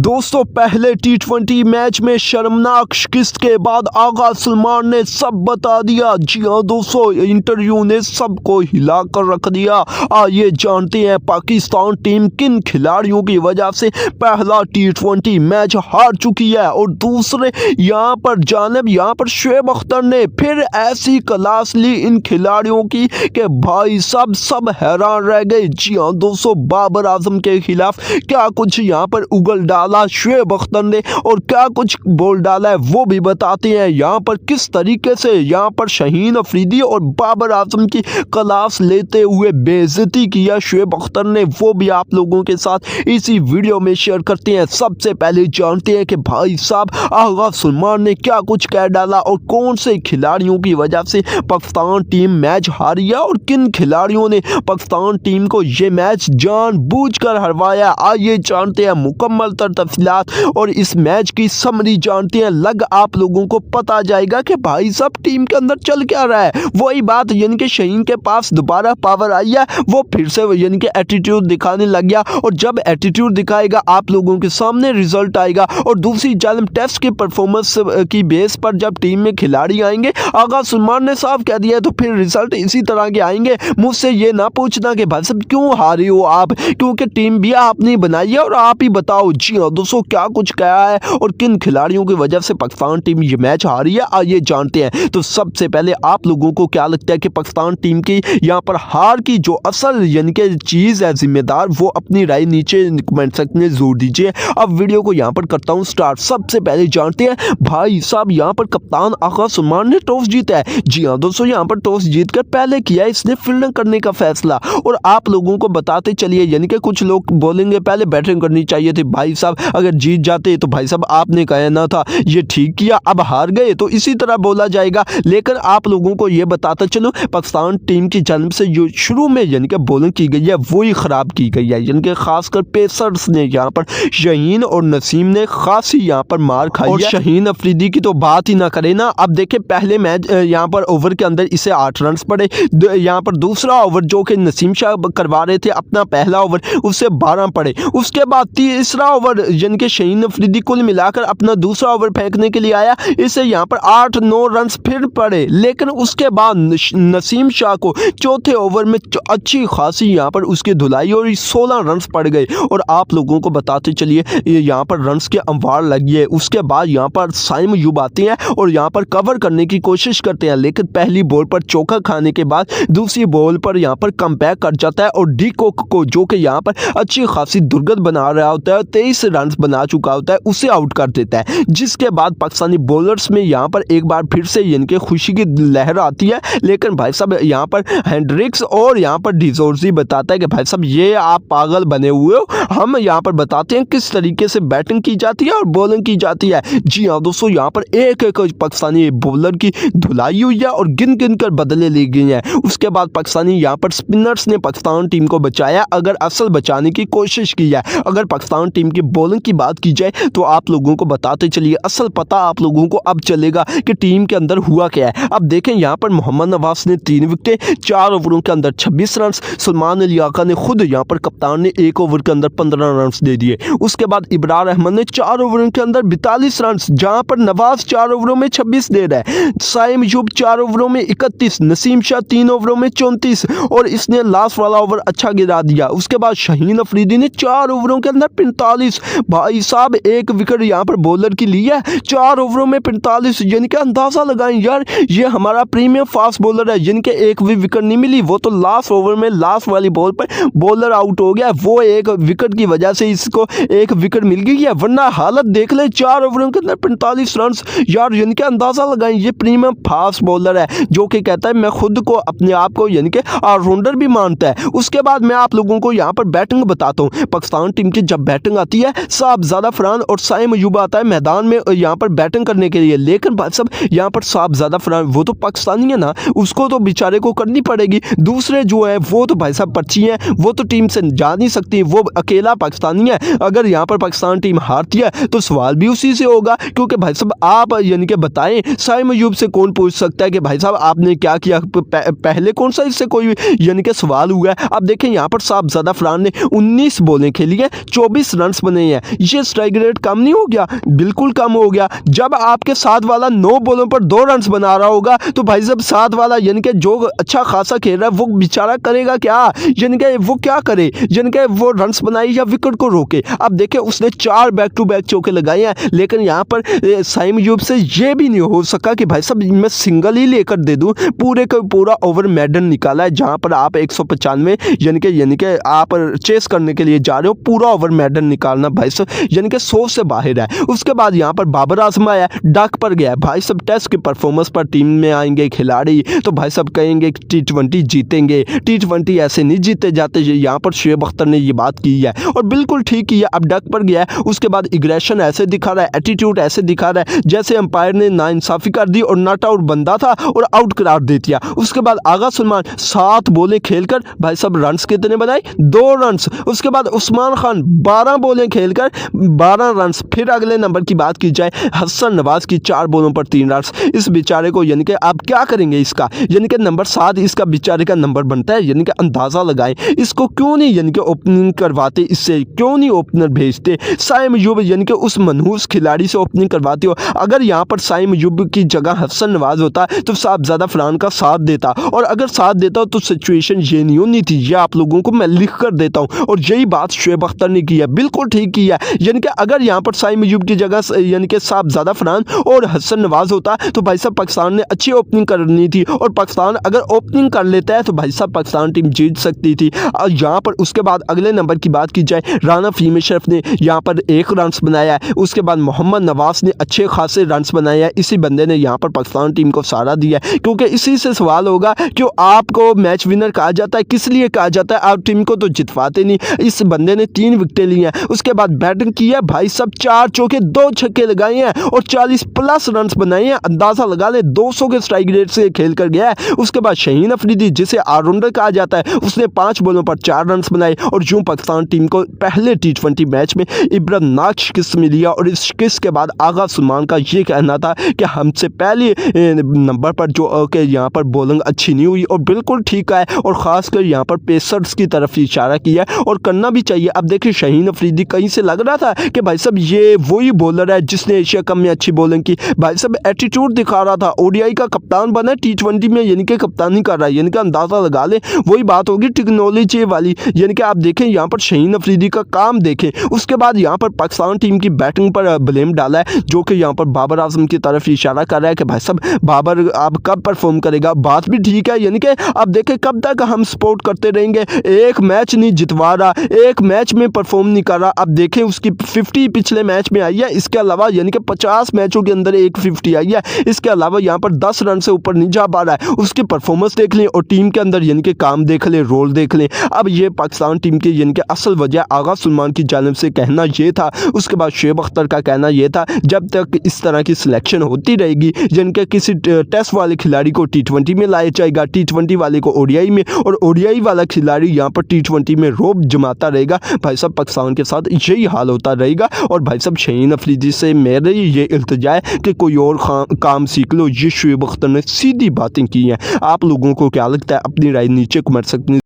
दोस्तों पहले टी20 मैच में शर्मनाक शिकस्त के बाद आगा सलमान ने सब बता दिया। जी हाँ दोस्तों, इंटरव्यू ने सबको हिला कर रख दिया। आइए जानते हैं पाकिस्तान टीम किन खिलाड़ियों की वजह से पहला टी20 मैच हार चुकी है। और दूसरे यहाँ पर शुएब अख्तर ने फिर ऐसी क्लास ली इन खिलाड़ियों की कि भाई साहब सब हैरान रह गए। जी हाँ दोस्तों, बाबर आजम के खिलाफ क्या कुछ यहाँ पर उगल डाला शुएब अख्तर ने और क्या कुछ बोल डाला है वो भी बताते हैं। यहाँ पर किस तरीके से यहाँ पर शाहीन अफरीदी और बाबर आजम की क्लास लेते हुए बेइज्जती किया शुएब अख्तर ने, वो भी आप लोगों के साथ इसी वीडियो में शेयर करते हैं। सबसे पहले जानते हैं कि भाई साहब आगा सलमान ने क्या कुछ कह डाला और कौन से खिलाड़ियों की वजह से पाकिस्तान टीम मैच हारी है और किन खिलाड़ियों ने पाकिस्तान टीम को ये मैच जानबूझकर हरवाया। आइए जानते हैं मुकम्मल तफसीलात और इस मैच की समरी जानते हैं। लग आप लोगों को पता जाएगा कि भाई साहब टीम के अंदर चल क्या रहा है। वही बात यानी कि शाहीन के पास दोबारा पावर आई है, वो फिर से यानी कि एटीट्यूड दिखाने लग गया और जब एटीट्यूड दिखाएगा आप लोगों के सामने रिजल्ट आएगा। और दूसरी जानब टेस्ट की परफॉर्मेंस की बेस पर जब टीम में खिलाड़ी आएंगे, आगा सलमान ने साफ कह दिया, तो फिर रिजल्ट इसी तरह के आएंगे। मुझसे ये ना पूछना कि भाई साहब क्यों हारे हो आप, क्योंकि टीम भी आपने बनाई है और आप ही बताओ। जी हाँ दोस्तों, क्या कुछ कहा है और किन खिलाड़ियों की वजह से पाकिस्तान टीम ये मैच हारी है, आइए जानते हैं। तो सबसे पहले आप लोगों को क्या लगता है कि पाकिस्तान टीम की यहाँ पर हार की जो असल यानी कि चीज़ है जिम्मेदार, वो अपनी राय नीचे कमेंट सेक्शन में जरूर दीजिए। अब वीडियो को यहाँ पर करता हूँ स्टार्ट। सबसे पहले जानते हैं भाई साहब यहाँ पर कप्तान आगा सलमान ने टॉस जीता है। जी हाँ दोस्तों, यहाँ पर टॉस जीतकर पहले किया इसने फील्डिंग करने का फैसला। और आप लोगों को बताते चलिए यानी कि कुछ लोग बोलेंगे पहले बैटिंग करनी चाहिए थी। भाई साहब अगर जीत जाते तो भाई साहब आपने कहना था ये ठीक किया, अब हार गए तो इसी तरह बोला जाएगा। लेकिन आप लोगों को ये बताता चलो पाकिस्तान टीम की जानब से जो शुरू में यानी कि बॉलिंग की गई है वही खराब की गई है। यानी कि खासकर पेसर्स ने यहाँ पर शाहीन और नसीम ने खासी यहाँ पर मार खाई है। शाहीन अफरीदी की तो बात ही ना करें ना। अब देखें पहले मैच यहाँ पर ओवर के अंदर इसे 8 रन पड़े। यहाँ पर दूसरा ओवर जो कि नसीम शाह करवा रहे थे अपना पहला ओवर, उससे 12 पड़े। उसके बाद तीसरा ओवर यानी कि शाहीन अफरीदी कुल मिलाकर अपना दूसरा ओवर फेंकने के लिए आया, इसे यहाँ पर 8-9 रन फिर पड़े। लेकिन उसके बाद नसीम शाह को चौथे ओवर में अच्छी खासी यहाँ पर उसकी धुलाई और 16 रन पड़ गए। और आप लोगों को बताते चलिए यहाँ पर रन्स के अंवार लगी है। उसके बाद यहाँ पर साइम अयूब आते हैं और यहाँ पर कवर करने की कोशिश करते हैं, लेकिन पहली बॉल पर चौका खाने के बाद दूसरी बॉल पर यहाँ पर कम बैक कर जाता है और डी कोक को जो कि यहाँ पर अच्छी खासी दुर्गत बना रहा होता है, 23 रन बना चुका होता है, उसे आउट कर देता है। जिसके बाद पाकिस्तानी बॉलर्स में यहाँ पर एक बार फिर से यानी कि खुशी की लहर आती है। लेकिन भाई साहब यहाँ पर हेंड्रिक्स और यहाँ पर डिजोर्जी बताता है कि भाई साहब ये आप पागल बने हुए हो, हम यहाँ पर बताते हैं किस तरीके से बैटिंग की जाती है और बॉलिंग की जाती है। जी हाँ दोस्तों, यहाँ पर एक एक पाकिस्तानी बॉलर की धुलाई हुई है और गिन गिन कर बदले ली गई हैं। उसके बाद पाकिस्तानी यहाँ पर स्पिनर्स ने पाकिस्तान टीम को बचाया, अगर असल बचाने की कोशिश की है। अगर पाकिस्तान टीम की बॉलिंग की बात की जाए तो आप लोगों को बताते चलिए असल पता आप लोगों को अब चलेगा कि टीम के अंदर हुआ क्या है। अब देखें यहाँ पर मोहम्मद नवाज ने 3 विकेटें 4 ओवरों के अंदर 26 रन। सलमान अली आका ने खुद यहाँ पर कप्तान ने 1 ओवर के अंदर 15 रन दे दिए। उसके बाद इब्रार अहमद ने 4 ओवरों के अंदर 42 रन, जहां पर नवाज 4 ओवरों में 26 दे रहा है। साइम अयूब 4 ओवरों में 31, नसीम शाह 3 ओवरों में 34 और इसने लास्ट वाला ओवर अच्छा गिरा दिया। उसके बाद शाहीन अफरीदी ने 4 ओवरों के अंदर 45। भाई साहब 1 विकेट यहाँ पर बॉलर की ली है, 4 ओवरों में 45। यानी कि अंदाजा लगाएं यार, ये हमारा प्रीमियम फास्ट बॉलर है। यानी कि एक भी विकेट नहीं मिली, वो तो लास्ट ओवर में लास्ट वाली बॉल पर बॉलर आउट हो गया, वो 1 विकेट की वजह से इसको 1 विकेट मिल गई है। वरना हालत देख ले, 4 ओवरों के अंदर 45 रन। यार यानी कि अंदाजा लगाएं ये प्रीमियम फास्ट बॉलर है जो कि कहता है मैं खुद को अपने आप को यानी कि ऑलराउंडर भी मानता है। उसके बाद मैं आप लोगों को यहाँ पर बैटिंग बताता हूँ। पाकिस्तान टीम की जब बैटिंग आती है साहबजादा फरहान और साइम अयूब आता है मैदान में यहाँ पर बैटिंग करने के लिए। लेकिन भाई साहब यहाँ पर साहबजादा फरहान वो तो पाकिस्तानी है ना, उसको तो बेचारे को करनी पड़ेगी। दूसरे जो है वो तो भाई साहब पर्ची है, वो तो टीम से जा नहीं सकती, वो अकेला पाकिस्तानी है। अगर यहाँ पर पाकिस्तान टीम हारती है तो सवाल भी उसी से होगा, क्योंकि भाई साहब आप यानी कि बताएं साइम अयूब से कौन पूछ सकता है कि भाई साहब आपने क्या किया, पहले कौन सा इससे कोई यानी कि सवाल हुआ है। अब देखें यहाँ पर साहबजादा फरहान ने 19 बॉलें खेली हैं, 24 रन बने हैं, ये स्ट्राइक रेट कम नहीं हो गया? बिल्कुल कम हो गया। जब आपके साथ वाला 9 बॉलों पर 2 रन बना रहा होगा तो भाई साहब साथ वाला यानी कि जो अच्छा खासा खेल रहा है वो बेचारा करेगा क्या? यानी कि वो क्या करे, यानी कि वो रन बनाए या विकेट को रोके। अब देखिए उसने 4 बैक टू बैक चौके लगाए हैं, लेकिन यहाँ पर साइम अयूब से ये भी नहीं हो सका कि भाई साहब मैं सिंगल ही लेकर दे दूं। पूरे का पूरा ओवर मेडन निकाला है, जहाँ पर आप 195 यानी कि आप चेस करने के लिए जा रहे हो, पूरा ओवर मेडन निकालना भाई साहब यानी कि 100 से बाहर है। उसके बाद यहाँ पर बाबर आजम आया, डक पर गया भाई साहब। टेस्ट की परफॉर्मेंस पर टीम में आएंगे खिलाड़ी तो भाई साहब कहेंगे T20 जीतेंगे, T20 ऐसे नहीं जीते जाते। यहाँ पर शुएब अख्तर ने ये बात की है और बिल्कुल ठीक किया। अब डक पर गया है, उसके बाद इग्रेशन ऐसे दिखा रहा है, एटीट्यूड ऐसे दिखा रहा है जैसे अंपायर ने नाइंसाफी कर दी और नॉट आउट बंदा था और आउट करार दे दिया। उसके बाद आगा सलमान 7 बॉलें खेलकर भाई साहब रन्स कितने बनाए? 2 रन्स। उसके बाद उस्मान खान 12 बॉलें खेलकर 12 रन्स। फिर अगले नंबर की बात की जाए, हसन नवाज की 4 बॉलों पर 3 रन्स। इस बेचारे को यानी कि आप क्या करेंगे इसका, यानी कि नंबर 7 इसका बेचारे का नंबर बनता है। यानी कि अंदाज़ा लगाएं इसको क्यों नहीं यानी कि ओपनिंग करवाते, इससे क्यों नहीं ओपनर भेजते? साइम अयूब यानी कि उस मनहूस खिलाड़ी से ओपनिंग करवाते हो। अगर यहाँ पर साइम अयूब की जगह हसन नवाज होता तो साहबजादा फरहान का साथ देता, और अगर साथ देता तो सिचुएशन ये नहीं होनी थी। ये आप लोगों को मैं लिख कर देता हूँ और यही बात शुएब अख्तर ने की है, बिल्कुल ठीक किया। यानी कि अगर यहाँ पर साइम अयूब की जगह यानी कि साहबजादा फरहान और हसन नवाज होता तो भाई साहब पाकिस्तान ने अच्छी ओपनिंग करनी थी, और पाकिस्तान अगर ओपनिंग कर लेता है तो भाई साहब पाकिस्तान टीम जीत सकती थी। और यहाँ पर उसके बाद अगले नंबर की बात की जाए, राना फहीम अशरफ ने यहाँ पर 1 रन बनाया है। उसके बाद मोहम्मद नवाज ने अच्छे खासे रन बनाए हैं। इसी बंदे ने यहाँ पर पाकिस्तान टीम को सहारा दिया है, क्योंकि इसी से सवाल होगा कि आपको मैच विनर कहा जाता है, किस लिए कहा जाता है? आप टीम को तो जितवाते नहीं। इस बंदे ने 3 विकेटें ली हैं। उसके बाद बैटिंग की है भाई साहब, 4 चौके 2 छक्के लगाए हैं और 40 प्लस रन बनाए हैं। अंदाजा लगा ले 200 के स्ट्राइक रेट से खेल कर गया है। उसके बाद शाहीन अफरीदी जिसे ऑलराउंडर कहा जाता है, उसने 5 बॉलों पर 4 रन बनाए और यूं पाकिस्तान टीम को पहले T20 मैच में इबरतनाक शिकस्त मिली। और इस शिकस्त के बाद आगा सलमान का ये कहना था कि हमसे पहले नंबर पर जो कि यहाँ पर बॉलिंग अच्छी नहीं हुई, और बिल्कुल ठीक है। और ख़ासकर यहाँ पर पेसर्स की तरफ इशारा किया और करना भी चाहिए। अब देखिए शाहीन अफरीदी कहीं से लग रहा था कि भाई साहब ये वही बॉलर है जिसने एशिया कप में अच्छी बॉलिंग की। भाई साहब एटीट्यूड दिखा रहा था, ODI का कप्तान बना, T20 में यानी कि कप्तानी कर रहा है। यानी कि अंदाज़ा लगा ले वही बात होगी टेक्नोलॉजी वाली। यानी कि आप देखें यहाँ पर शाहीन अफरीदी का काम देखें। उसके बाद यहाँ पर पाकिस्तान टीम की बैटिंग पर ब्लेम डाला है, जो कि यहाँ पर बाबर आजम की तरफ इशारा कर रहा है कि भाई साहब बाबर अब कब परफॉर्म करेगा। बात भी ठीक है, यानी कि अब देखें कब तक हम सपोर्ट करते रहेंगे। एक मैच नहीं जितवा रहा, एक मैच में परफॉर्म नहीं कर रहा। अब देखें उसकी 50 पिछले मैच में आई है, इसके अलावा यानी कि 50 मैचों के अंदर एक 50 आई है। इसके अलावा यहाँ पर 10 रन से ऊपर नहीं जा पा रहा है। उसकी परफॉर्मेंस देख लें और टीम के अंदर यानी कि काम देख लें, रोल देख लें। अब ये पाकिस्तान टीम की यानी कि असल वजह आगा सलमान की जानिब से कहना ये था। उसके बाद शुएब अख्तर का कहना यह था जब तक इस तरह की सिलेक्शन होती रहेगी, यानी कि किसी टेस्ट वाले खिलाड़ी को T20 में लाया जाएगा, T20 वाले को ODI में, और ODI वाला खिलाड़ी यहाँ पर T20 में रोब जमाता रहेगा। भाई साहब पाकिस्तान के साथ यही हाल होता रहेगा। और भाई साहब शाहीन अफरीदी से मेरे ये इल्तिजा है कि कोई और काम सीख लो। ये शुएब अख्तर ने सीधी बातें की हैं। आप लोगों को क्या लगता है? अपनी राय नीचे कमेंट सेक्शन